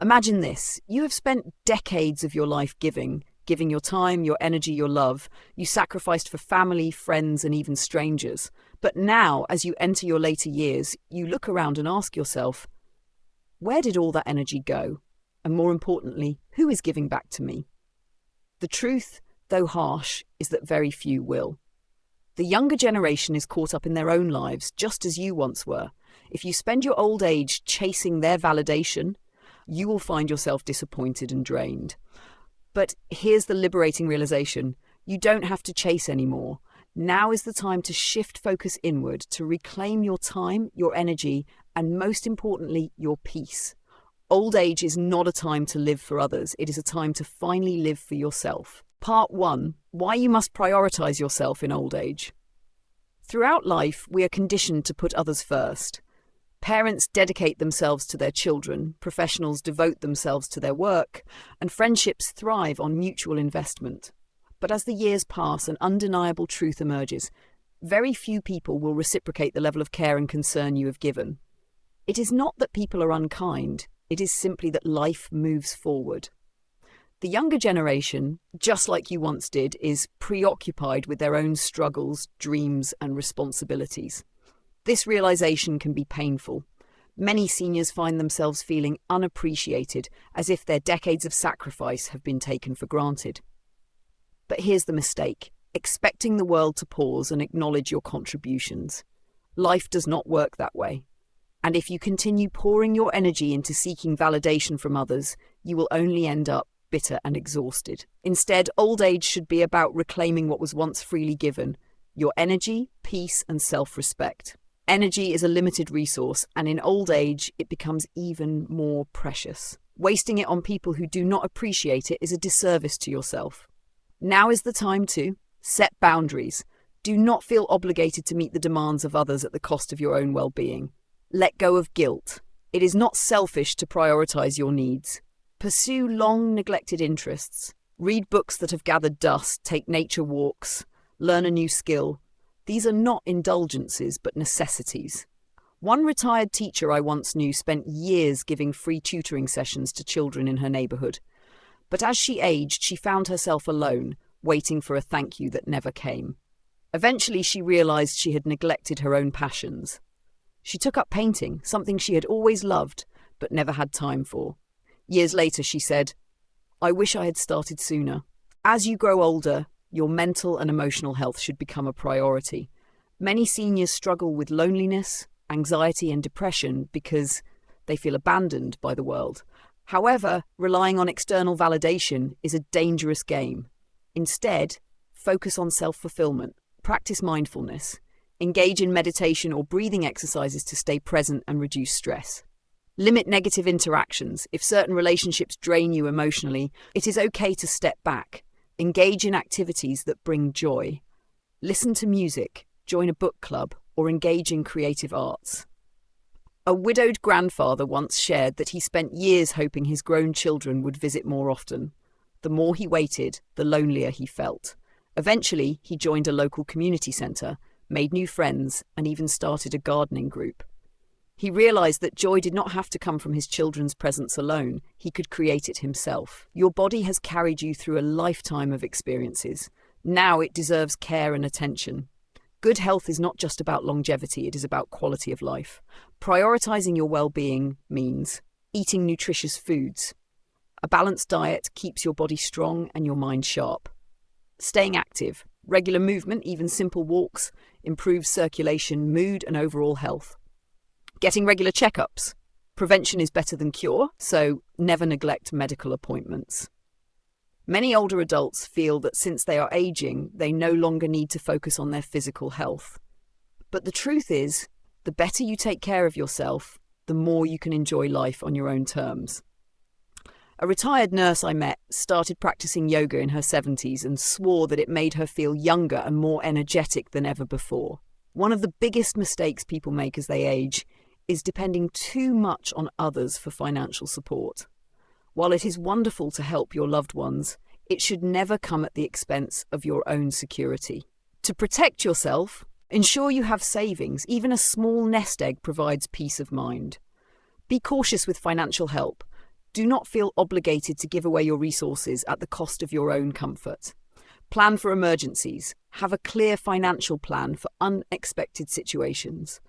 Imagine this. You have spent decades of your life giving your time, your energy, your love. You sacrificed for family, friends, and even strangers. But now, as you enter your later years, you look around and ask yourself, where did all that energy go? And more importantly, who is giving back to me? The truth, though harsh, is that very few will. The younger generation is caught up in their own lives, just as you once were. If you spend your old age chasing their validation, you will find yourself disappointed and drained. But here's the liberating realization. You don't have to chase anymore. Now is the time to shift focus inward, to reclaim your time, your energy, and most importantly, your peace. Old age is not a time to live for others. It is a time to finally live for yourself. Part 1. Why you must prioritize yourself in old age. Throughout life, we are conditioned to put others first. Parents dedicate themselves to their children, professionals devote themselves to their work, and friendships thrive on mutual investment. But as the years pass, an undeniable truth emerges. Very few people will reciprocate the level of care and concern you have given. It is not that people are unkind, it is simply that life moves forward. The younger generation, just like you once did, is preoccupied with their own struggles, dreams, and responsibilities. This realization can be painful. Many seniors find themselves feeling unappreciated, as if their decades of sacrifice have been taken for granted. But here's the mistake: expecting the world to pause and acknowledge your contributions. Life does not work that way. And if you continue pouring your energy into seeking validation from others, you will only end up bitter and exhausted. Instead, old age should be about reclaiming what was once freely given: your energy, peace, and self-respect. Energy is a limited resource, and in old age, it becomes even more precious. Wasting it on people who do not appreciate it is a disservice to yourself. Now is the time to set boundaries. Do not feel obligated to meet the demands of others at the cost of your own well-being. Let go of guilt. It is not selfish to prioritize your needs. Pursue long-neglected interests. Read books that have gathered dust, take nature walks, learn a new skill. These are not indulgences, but necessities. One retired teacher I once knew spent years giving free tutoring sessions to children in her neighborhood. But as she aged, she found herself alone, waiting for a thank you that never came. Eventually, she realized she had neglected her own passions. She took up painting, something she had always loved, but never had time for. Years later, she said, "I wish I had started sooner." As you grow older, your mental and emotional health should become a priority. Many seniors struggle with loneliness, anxiety, and depression because they feel abandoned by the world. However, relying on external validation is a dangerous game. Instead, focus on self-fulfillment, practice mindfulness, engage in meditation or breathing exercises to stay present and reduce stress. Limit negative interactions. If certain relationships drain you emotionally, it is okay to step back. Engage in activities that bring joy. Listen to music, join a book club, or engage in creative arts. A widowed grandfather once shared that he spent years hoping his grown children would visit more often. The more he waited, the lonelier he felt. Eventually, he joined a local community centre, made new friends, and even started a gardening group. He realized that joy did not have to come from his children's presence alone. He could create it himself. Your body has carried you through a lifetime of experiences. Now it deserves care and attention. Good health is not just about longevity, it is about quality of life. Prioritizing your well-being means eating nutritious foods. A balanced diet keeps your body strong and your mind sharp. Staying active. Regular movement, even simple walks, improves circulation, mood, and overall health. Getting regular checkups. Prevention is better than cure, so never neglect medical appointments. Many older adults feel that since they are aging, they no longer need to focus on their physical health. But the truth is, the better you take care of yourself, the more you can enjoy life on your own terms. A retired nurse I met started practicing yoga in her 70s and swore that it made her feel younger and more energetic than ever before. One of the biggest mistakes people make as they age is depending too much on others for financial support. While it is wonderful to help your loved ones, it should never come at the expense of your own security. To protect yourself, ensure you have savings. Even a small nest egg provides peace of mind. Be cautious with financial help. Do not feel obligated to give away your resources at the cost of your own comfort. Plan for emergencies. Have a clear financial plan for unexpected situations.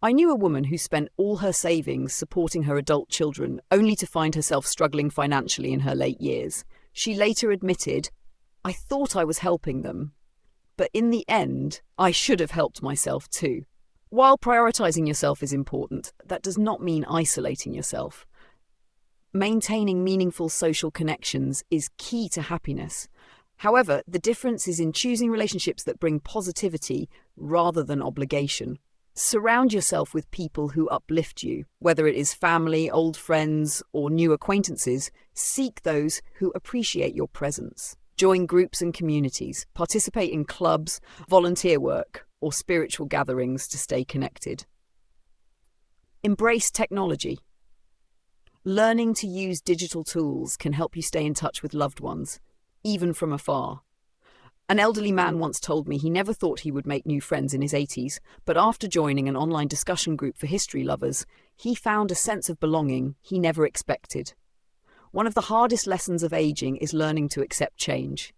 I knew a woman who spent all her savings supporting her adult children, only to find herself struggling financially in her late years. She later admitted, "I thought I was helping them, but in the end, I should have helped myself too." While prioritizing yourself is important, that does not mean isolating yourself. Maintaining meaningful social connections is key to happiness. However, the difference is in choosing relationships that bring positivity rather than obligation. Surround yourself with people who uplift you, whether it is family, old friends, or new acquaintances. Seek those who appreciate your presence. Join groups and communities, participate in clubs, volunteer work, or spiritual gatherings to stay connected. Embrace technology. Learning to use digital tools can help you stay in touch with loved ones, even from afar. An elderly man once told me he never thought he would make new friends in his 80s, but after joining an online discussion group for history lovers, he found a sense of belonging he never expected. One of the hardest lessons of aging is learning to accept change.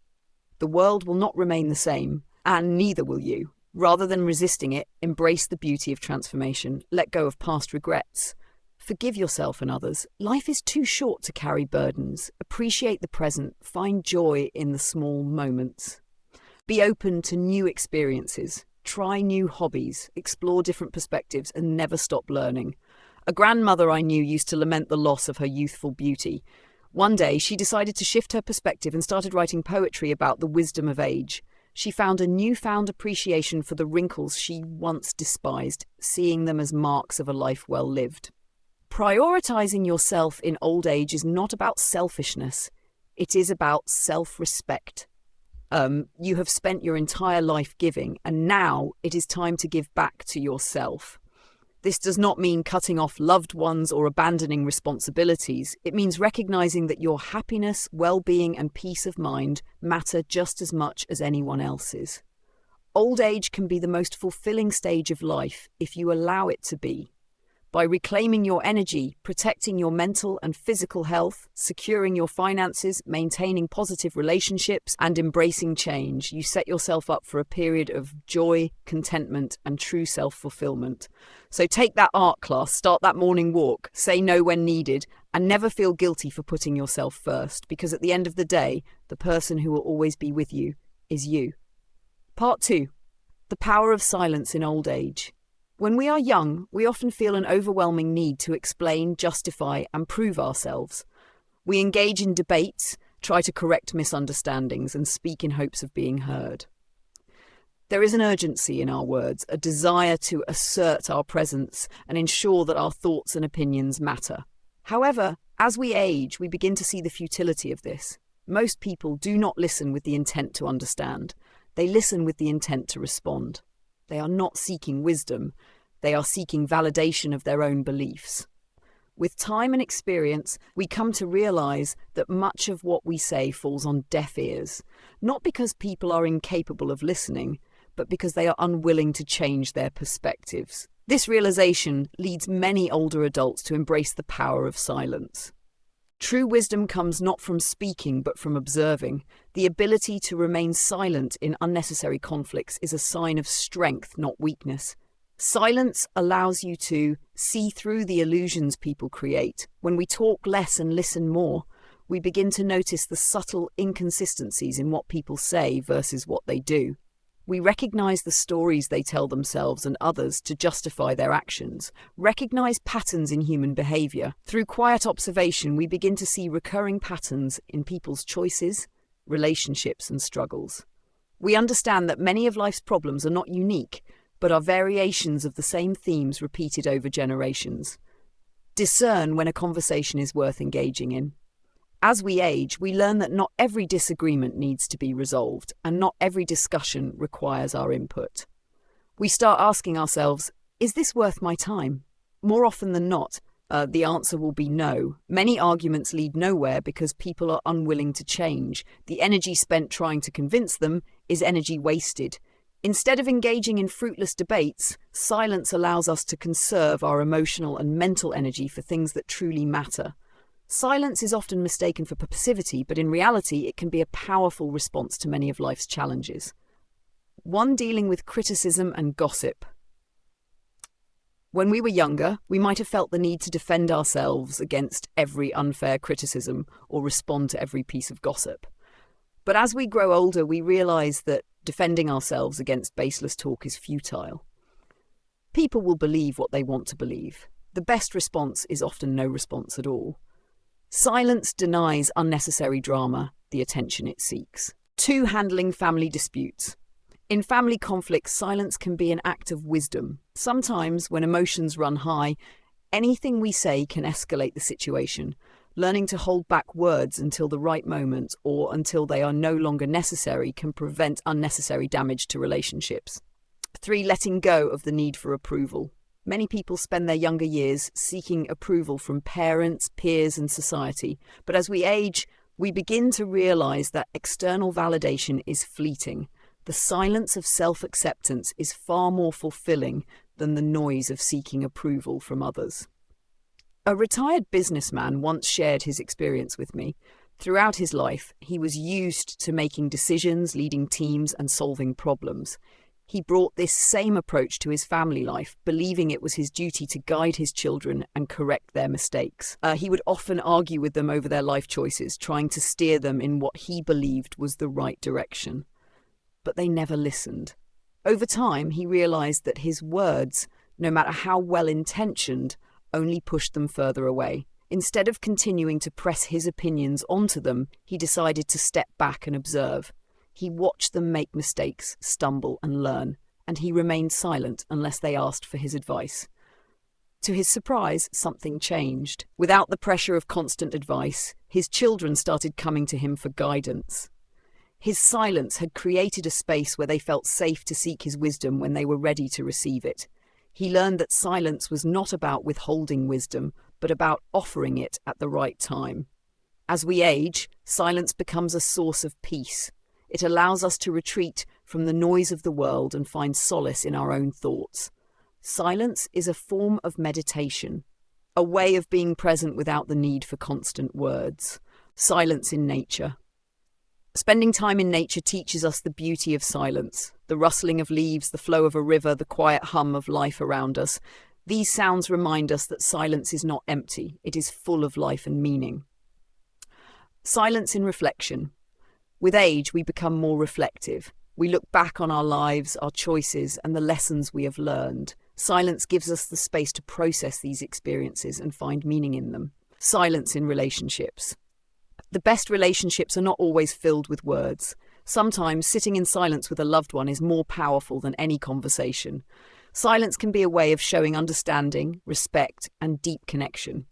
The world will not remain the same, and neither will you. Rather than resisting it, embrace the beauty of transformation, let go of past regrets. Forgive yourself and others. Life is too short to carry burdens. Appreciate the present, find joy in the small moments. Be open to new experiences, try new hobbies, explore different perspectives, and never stop learning. A grandmother I knew used to lament the loss of her youthful beauty. One day, she decided to shift her perspective and started writing poetry about the wisdom of age. She found a newfound appreciation for the wrinkles she once despised, seeing them as marks of a life well lived. Prioritizing yourself in old age is not about selfishness. It is about self-respect. You have spent your entire life giving, and now it is time to give back to yourself. This does not mean cutting off loved ones or abandoning responsibilities. It means recognizing that your happiness, well-being, and peace of mind matter just as much as anyone else's. Old age can be the most fulfilling stage of life if you allow it to be. By reclaiming your energy, protecting your mental and physical health, securing your finances, maintaining positive relationships, and embracing change, you set yourself up for a period of joy, contentment, and true self-fulfillment. So take that art class, start that morning walk, say no when needed, and never feel guilty for putting yourself first, because at the end of the day, the person who will always be with you is you. Part 2. The power of silence in old age. When we are young, we often feel an overwhelming need to explain, justify, and prove ourselves. We engage in debates, try to correct misunderstandings, and speak in hopes of being heard. There is an urgency in our words, a desire to assert our presence and ensure that our thoughts and opinions matter. However, as we age, we begin to see the futility of this. Most people do not listen with the intent to understand. They listen with the intent to respond. They are not seeking wisdom. They are seeking validation of their own beliefs. With time and experience, we come to realize that much of what we say falls on deaf ears, not because people are incapable of listening, but because they are unwilling to change their perspectives. This realization leads many older adults to embrace the power of silence. True wisdom comes not from speaking, but from observing. The ability to remain silent in unnecessary conflicts is a sign of strength, not weakness. Silence allows you to see through the illusions people create. When we talk less and listen more, we begin to notice the subtle inconsistencies in what people say versus what they do. We recognize the stories they tell themselves and others to justify their actions, recognize patterns in human behavior. Through quiet observation, we begin to see recurring patterns in people's choices, relationships, and struggles. We understand that many of life's problems are not unique, but are variations of the same themes repeated over generations. Discern when a conversation is worth engaging in. As we age, we learn that not every disagreement needs to be resolved, and not every discussion requires our input. We start asking ourselves, is this worth my time? More often than not, the answer will be no. Many arguments lead nowhere because people are unwilling to change. The energy spent trying to convince them is energy wasted. Instead of engaging in fruitless debates, silence allows us to conserve our emotional and mental energy for things that truly matter. Silence is often mistaken for passivity, but in reality, it can be a powerful response to many of life's challenges. One dealing with criticism and gossip. When we were younger, we might have felt the need to defend ourselves against every unfair criticism or respond to every piece of gossip. But as we grow older, we realise that defending ourselves against baseless talk is futile. People will believe what they want to believe. The best response is often no response at all. Silence denies unnecessary drama the attention it seeks. 2. Handling family disputes. In family conflicts, silence can be an act of wisdom. Sometimes, when emotions run high, anything we say can escalate the situation. Learning to hold back words until the right moment or until they are no longer necessary can prevent unnecessary damage to relationships. 3. Letting go of the need for approval. Many people spend their younger years seeking approval from parents, peers, and society. But as we age, we begin to realize that external validation is fleeting. The silence of self-acceptance is far more fulfilling than the noise of seeking approval from others. A retired businessman once shared his experience with me. Throughout his life, he was used to making decisions, leading teams, and solving problems. He brought this same approach to his family life, believing it was his duty to guide his children and correct their mistakes. He would often argue with them over their life choices, trying to steer them in what he believed was the right direction. But they never listened. Over time, he realized that his words, no matter how well-intentioned, only pushed them further away. Instead of continuing to press his opinions onto them, he decided to step back and observe. He watched them make mistakes, stumble, and learn, and he remained silent unless they asked for his advice. To his surprise, something changed. Without the pressure of constant advice, his children started coming to him for guidance. His silence had created a space where they felt safe to seek his wisdom when they were ready to receive it. He learned that silence was not about withholding wisdom, but about offering it at the right time. As we age, silence becomes a source of peace. It allows us to retreat from the noise of the world and find solace in our own thoughts. Silence is a form of meditation, a way of being present without the need for constant words. Silence in nature. Spending time in nature teaches us the beauty of silence, the rustling of leaves, the flow of a river, the quiet hum of life around us. These sounds remind us that silence is not empty, it is full of life and meaning. Silence in reflection. With age, we become more reflective. We look back on our lives, our choices, and the lessons we have learned. Silence gives us the space to process these experiences and find meaning in them. Silence in relationships. The best relationships are not always filled with words. Sometimes sitting in silence with a loved one is more powerful than any conversation. Silence can be a way of showing understanding, respect, and deep connection.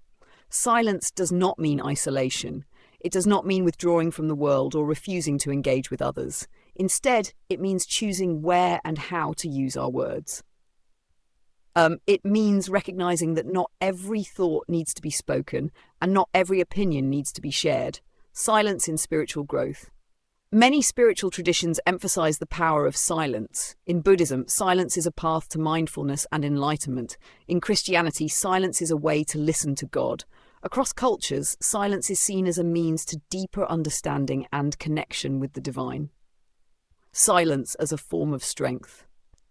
Silence does not mean isolation. It does not mean withdrawing from the world or refusing to engage with others. Instead, it means choosing where and how to use our words. It means recognizing that not every thought needs to be spoken and not every opinion needs to be shared. Silence in spiritual growth. Many spiritual traditions emphasize the power of silence. In Buddhism, silence is a path to mindfulness and enlightenment. In Christianity, silence is a way to listen to God. Across cultures, silence is seen as a means to deeper understanding and connection with the divine. Silence as a form of strength.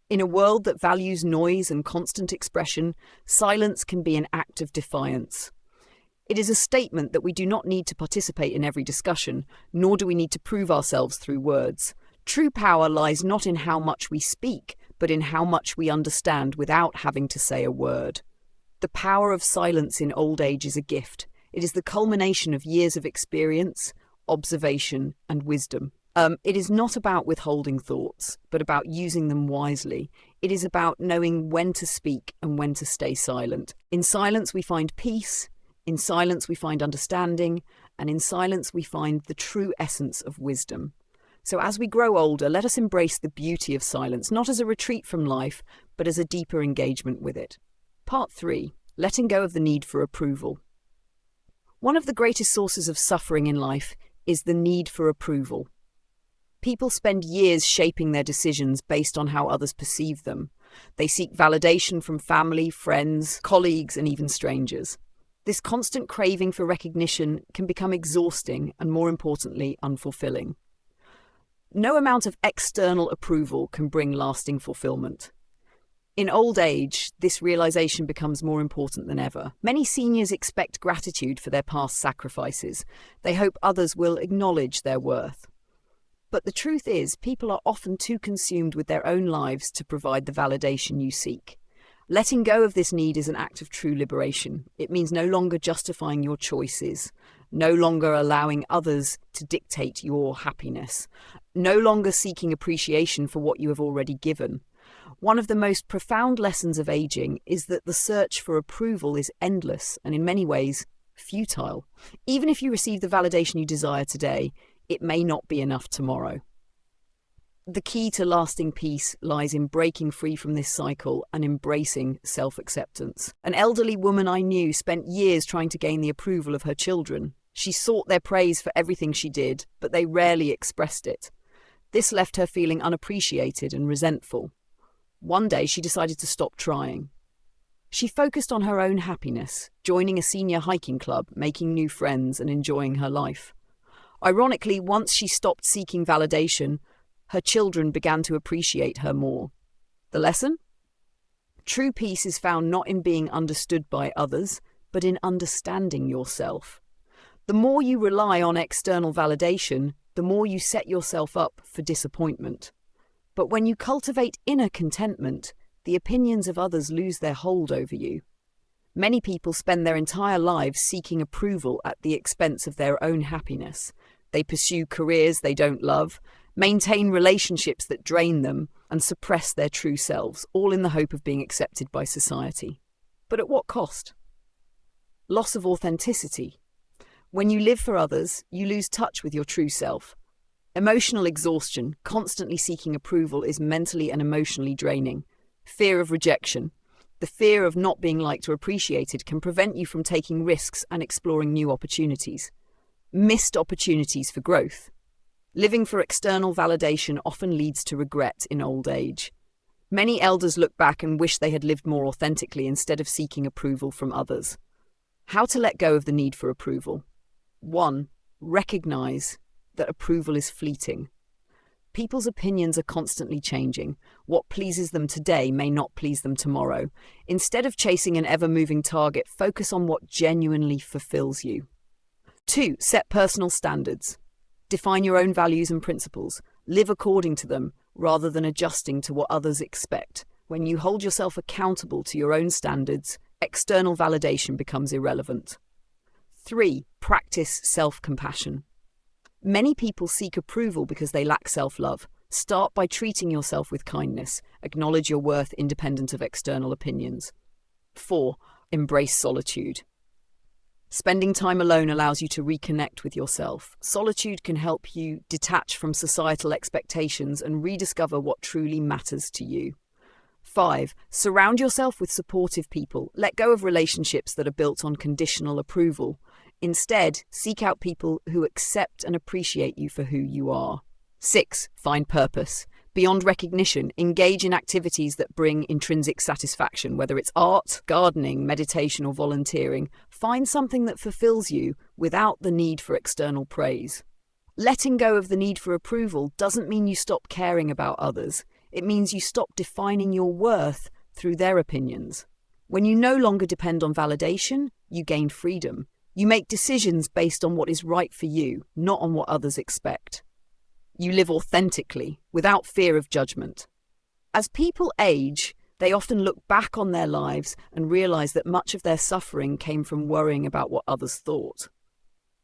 In a world that values noise and constant expression, silence can be an act of defiance. It is a statement that we do not need to participate in every discussion, nor do we need to prove ourselves through words. True power lies not in how much we speak, but in how much we understand without having to say a word. The power of silence in old age is a gift. It is the culmination of years of experience, observation, and wisdom. It is not about withholding thoughts, but about using them wisely. It is about knowing when to speak and when to stay silent. In silence, we find peace. In silence, we find understanding. And in silence, we find the true essence of wisdom. So as we grow older, let us embrace the beauty of silence, not as a retreat from life, but as a deeper engagement with it. Part 3. Letting go of the need for approval. One of the greatest sources of suffering in life is the need for approval. People spend years shaping their decisions based on how others perceive them. They seek validation from family, friends, colleagues, and even strangers. This constant craving for recognition can become exhausting and, more importantly, unfulfilling. No amount of external approval can bring lasting fulfillment. In old age, this realization becomes more important than ever. Many seniors expect gratitude for their past sacrifices. They hope others will acknowledge their worth. But the truth is, people are often too consumed with their own lives to provide the validation you seek. Letting go of this need is an act of true liberation. It means no longer justifying your choices, no longer allowing others to dictate your happiness, no longer seeking appreciation for what you have already given. One of the most profound lessons of aging is that the search for approval is endless and in many ways futile. Even if you receive the validation you desire today, it may not be enough tomorrow. The key to lasting peace lies in breaking free from this cycle and embracing self-acceptance. An elderly woman I knew spent years trying to gain the approval of her children. She sought their praise for everything she did, but they rarely expressed it. This left her feeling unappreciated and resentful. One day she decided to stop trying. She focused on her own happiness, joining a senior hiking club, making new friends, and enjoying her life. Ironically, once she stopped seeking validation, her children began to appreciate her more. The lesson? True peace is found not in being understood by others, but in understanding yourself. The more you rely on external validation, the more you set yourself up for disappointment. But when you cultivate inner contentment, the opinions of others lose their hold over you. Many people spend their entire lives seeking approval at the expense of their own happiness. They pursue careers they don't love, maintain relationships that drain them, and suppress their true selves, all in the hope of being accepted by society. But at what cost? Loss of authenticity. When you live for others, you lose touch with your true self. Emotional exhaustion, constantly seeking approval, is mentally and emotionally draining. Fear of rejection, the fear of not being liked or appreciated, can prevent you from taking risks and exploring new opportunities. Missed opportunities for growth. Living for external validation often leads to regret in old age. Many elders look back and wish they had lived more authentically instead of seeking approval from others. How to let go of the need for approval? 1. Recognize that approval is fleeting. People's opinions are constantly changing. What pleases them today may not please them tomorrow. Instead of chasing an ever-moving target, focus on what genuinely fulfills you. 2. Set personal standards. Define your own values and principles. Live according to them, rather than adjusting to what others expect. When you hold yourself accountable to your own standards, external validation becomes irrelevant. 3. Practice self-compassion. Many people seek approval because they lack self-love. Start by treating yourself with kindness. Acknowledge your worth independent of external opinions. 4. Embrace solitude. Spending time alone allows you to reconnect with yourself. Solitude can help you detach from societal expectations and rediscover what truly matters to you. 5. Surround yourself with supportive people. Let go of relationships that are built on conditional approval. Instead, seek out people who accept and appreciate you for who you are. 6. Find purpose. Beyond recognition, engage in activities that bring intrinsic satisfaction, whether it's art, gardening, meditation, or volunteering. Find something that fulfills you without the need for external praise. Letting go of the need for approval doesn't mean you stop caring about others. It means you stop defining your worth through their opinions. When you no longer depend on validation, you gain freedom. You make decisions based on what is right for you, not on what others expect. You live authentically, without fear of judgment. As people age, they often look back on their lives and realize that much of their suffering came from worrying about what others thought.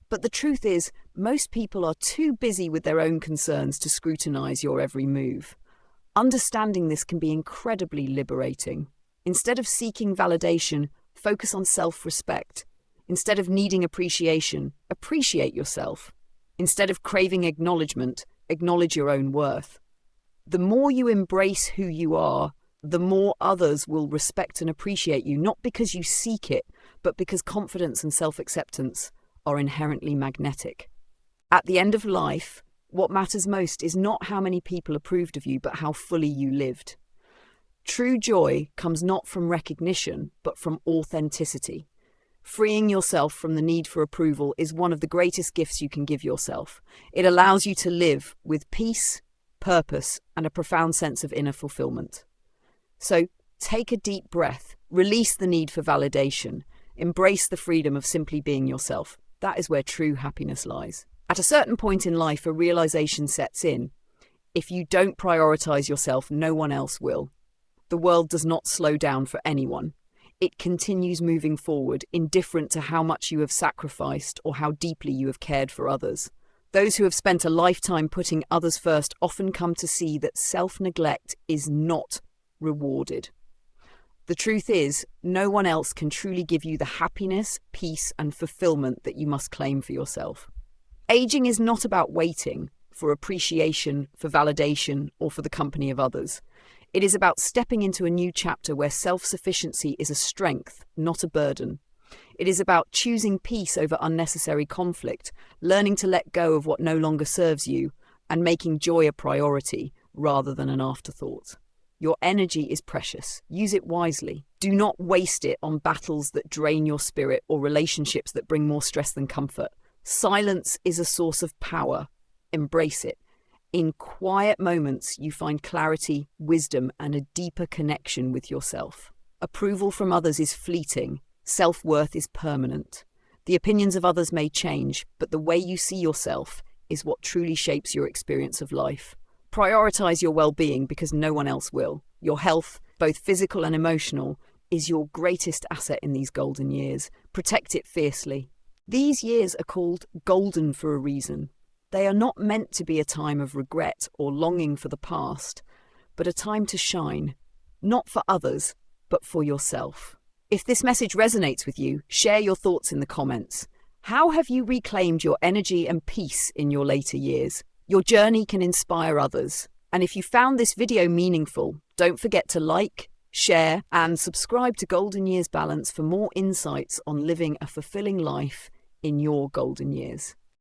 But the truth is, most people are too busy with their own concerns to scrutinize your every move. Understanding this can be incredibly liberating. Instead of seeking validation, focus on self-respect. Instead of needing appreciation, appreciate yourself. Instead of craving acknowledgement, acknowledge your own worth. The more you embrace who you are, the more others will respect and appreciate you, not because you seek it, but because confidence and self-acceptance are inherently magnetic. At the end of life, what matters most is not how many people approved of you, but how fully you lived. True joy comes not from recognition, but from authenticity. Freeing yourself from the need for approval is one of the greatest gifts you can give yourself. It allows you to live with peace, purpose, and a profound sense of inner fulfillment. So take a deep breath, release the need for validation, embrace the freedom of simply being yourself. That is where true happiness lies. At a certain point in life, a realization sets in. If you don't prioritize yourself, no one else will. The world does not slow down for anyone. It continues moving forward, indifferent to how much you have sacrificed or how deeply you have cared for others. Those who have spent a lifetime putting others first often come to see that self-neglect is not rewarded. The truth is, no one else can truly give you the happiness, peace, and fulfillment that you must claim for yourself. Aging is not about waiting for appreciation, for validation, or for the company of others. It is about stepping into a new chapter where self-sufficiency is a strength, not a burden. It is about choosing peace over unnecessary conflict, learning to let go of what no longer serves you, and making joy a priority rather than an afterthought. Your energy is precious. Use it wisely. Do not waste it on battles that drain your spirit or relationships that bring more stress than comfort. Silence is a source of power. Embrace it. In quiet moments, you find clarity, wisdom, and a deeper connection with yourself. Approval from others is fleeting. Self-worth is permanent. The opinions of others may change, but the way you see yourself is what truly shapes your experience of life. Prioritize your well-being because no one else will. Your health, both physical and emotional, is your greatest asset in these golden years. Protect it fiercely. These years are called golden for a reason. They are not meant to be a time of regret or longing for the past, but a time to shine, not for others, but for yourself. If this message resonates with you, share your thoughts in the comments. How have you reclaimed your energy and peace in your later years? Your journey can inspire others. And if you found this video meaningful, don't forget to like, share, and subscribe to Golden Years Balance for more insights on living a fulfilling life in your golden years.